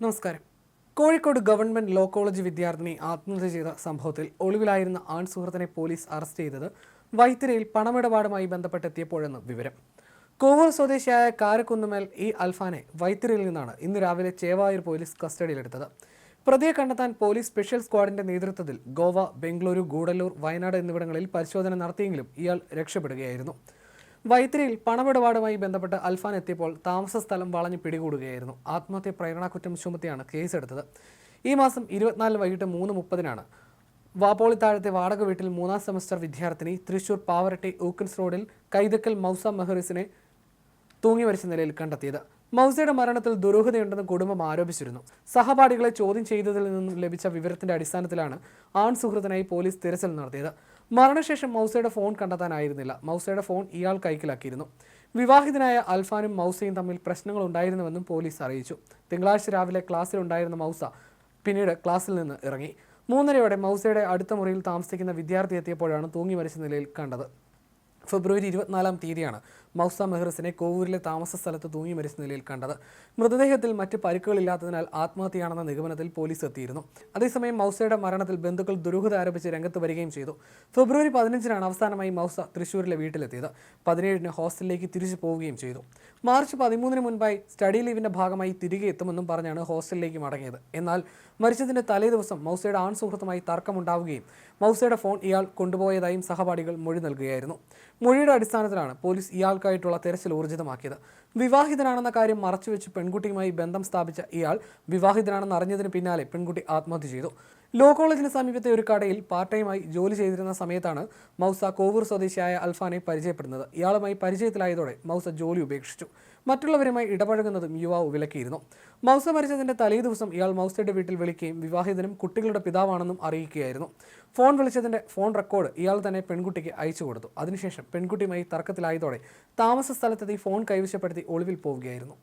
നമസ്കാരം. Kozhikode government law college വിദ്യാർത്ഥിനി ആത്മഹത്യ ചെയ്ത സംഭവത്തിൽ ഒളിവിലായിരുന്ന ആൺ സുഹൃത്തിനെ പോലീസ് അറസ്റ്റ് ചെയ്തത് വൈത്തിരിയിൽ പണമിടപാടുമായി ബന്ധപ്പെട്ടെത്തിയപ്പോഴെന്ന് വിവരം. കോവൂർ സ്വദേശിയായ കാരക്കുന്നുമേൽ ഇ അൽഫാനെ വൈത്തിരിയിൽ നിന്നാണ് ഇന്ന് രാവിലെ ചേവായൂർ പോലീസ് കസ്റ്റഡിയിലെടുത്തത്. പ്രതിയെ കണ്ടെത്താൻ പോലീസ് സ്പെഷ്യൽ സ്ക്വാഡിന്റെ നേതൃത്വത്തിൽ ഗോവ, ബംഗളൂരു, ഗൂഡല്ലൂർ, വയനാട് എന്നിവിടങ്ങളിൽ പരിശോധന നടത്തിയെങ്കിലും ഇയാൾ രക്ഷപ്പെടുകയായിരുന്നു. വൈത്തിരിയിൽ പണമിടപാടുമായി ബന്ധപ്പെട്ട് അൽഫാൻ എത്തിയപ്പോൾ താമസ സ്ഥലം വളഞ്ഞ് പിടികൂടുകയായിരുന്നു. ആത്മഹത്യ പ്രേരണാകുറ്റം ചുമത്തിയാണ് കേസെടുത്തത്. ഈ മാസം 24 വൈകിട്ട് 3:30 വാപ്പോളിത്താഴത്തെ വാടക വീട്ടിൽ 3ാം സെമസ്റ്റർ വിദ്യാർത്ഥിനി തൃശൂർ പാവറട്ടി ഊക്കൻസ് റോഡിൽ കൈതക്കൽ മൗസ മെഹറിസിനെ തൂങ്ങി മരിച്ച നിലയിൽ കണ്ടെത്തിയത്. മൗസയുടെ മരണത്തിൽ ദുരൂഹതയുണ്ടെന്ന് കുടുംബം ആരോപിച്ചിരുന്നു. സഹപാഠികളെ ചോദ്യം ചെയ്തതിൽ നിന്നും ലഭിച്ച വിവരത്തിന്റെ അടിസ്ഥാനത്തിലാണ് ആൺ സുഹൃത്തിനായി പോലീസ് തിരച്ചിൽ നടത്തിയത്. മരണശേഷം മൗസയുടെ ഫോൺ കണ്ടെത്താനായിരുന്നില്ല. മൗസയുടെ ഫോൺ ഇയാൾ കൈക്കലാക്കിയിരുന്നു. വിവാഹിതനായ അൽഫാനും മൗസയും തമ്മിൽ പ്രശ്നങ്ങൾ ഉണ്ടായിരുന്നുവെന്നും പോലീസ് അറിയിച്ചു. തിങ്കളാഴ്ച രാവിലെ ക്ലാസ്സിലുണ്ടായിരുന്ന മൗസ പിന്നീട് ക്ലാസ്സിൽ നിന്ന് ഇറങ്ങി. 3:30 മൗസയുടെ അടുത്ത മുറിയിൽ താമസിക്കുന്ന വിദ്യാർത്ഥി എത്തിയപ്പോഴാണ് തൂങ്ങി മരിച്ച നിലയിൽ കണ്ടത്. ഫെബ്രുവരി 24 മൗസ മെഹ്റസിനെ കോവൂരിലെ താമസ സ്ഥലത്ത് തൂങ്ങി മരിച്ച നിലയിൽ കണ്ടത്. മൃതദേഹത്തിൽ മറ്റ് പരിക്കുകളില്ലാത്തതിനാൽ ആത്മഹത്യയാണെന്ന നിഗമനത്തിൽ പോലീസ് എത്തിയിരുന്നു. അതേസമയം മൗസയുടെ മരണത്തിൽ ബന്ധുക്കൾ ദുരൂഹത ആരോപിച്ച് രംഗത്ത് വരികയും ചെയ്തു. ഫെബ്രുവരി 15 അവസാനമായി മൗസ തൃശൂരിലെ വീട്ടിലെത്തിയത്. 17 ഹോസ്റ്റലിലേക്ക് തിരിച്ചു പോവുകയും ചെയ്തു. മാർച്ച് 13 മുൻപായി സ്റ്റഡി ലീവിന്റെ ഭാഗമായി തിരികെ എത്തുമെന്നും പറഞ്ഞാണ് ഹോസ്റ്റലിലേക്ക് മടങ്ങിയത്. എന്നാൽ മരിച്ചതിന്റെ തലേ ദിവസം മൗസയുടെ ആൺ സുഹൃത്തുമായി തർക്കമുണ്ടാവുകയും മൗസയുടെ ഫോൺ ഇയാൾ കൊണ്ടുപോയതായും സഹപാഠികൾ മൊഴി നൽകുകയായിരുന്നു. മൊഴിയുടെ അടിസ്ഥാനത്തിലാണ് പോലീസ് ഇയാൾക്കായിട്ടുള്ള തെരച്ചിൽ ഊർജിതമാക്കിയത്. വിവാഹിതനാണെന്ന കാര്യം മറച്ചുവെച്ച് പെൺകുട്ടിയുമായി ബന്ധം സ്ഥാപിച്ച ഇയാൾ വിവാഹിതനാണെന്ന് അറിഞ്ഞതിന് പിന്നാലെ പെൺകുട്ടി ആത്മഹത്യ ചെയ്തു. ലോ കോളേജിന് സമീപത്തെ ഒരു കടയിൽ പാർട്ട് ടൈമായി ജോലി ചെയ്തിരുന്ന സമയത്താണ് മൗസ കോവൂർ സ്വദേശിയായ അൽഫാനെ പരിചയപ്പെടുന്നത്. ഇയാളുമായി പരിചയത്തിലായതോടെ മൗസ ജോലി ഉപേക്ഷിച്ചു. മറ്റുള്ളവരുമായി ഇടപഴകുന്നതും യുവാവ് വിലക്കിയിരുന്നു. മൗസ മരിച്ചതിന്റെ തലേ ദിവസം ഇയാൾ മൗസയുടെ വീട്ടിൽ വിളിക്കുകയും വിവാഹിതനും കുട്ടികളുടെ പിതാവാണെന്നും അറിയിക്കുകയായിരുന്നു. ഫോൺ വിളിച്ചതിന്റെ ഫോൺ റെക്കോർഡ് ഇയാൾ തന്നെ പെൺകുട്ടിക്ക് അയച്ചു കൊടുത്തു. അതിനുശേഷം പെൺകുട്ടിയുമായി തർക്കത്തിലായതോടെ താമസ സ്ഥലത്തെത്തി ഫോൺ കൈവശപ്പെടുത്തി ഒളിവിൽ പോവുകയായിരുന്നു.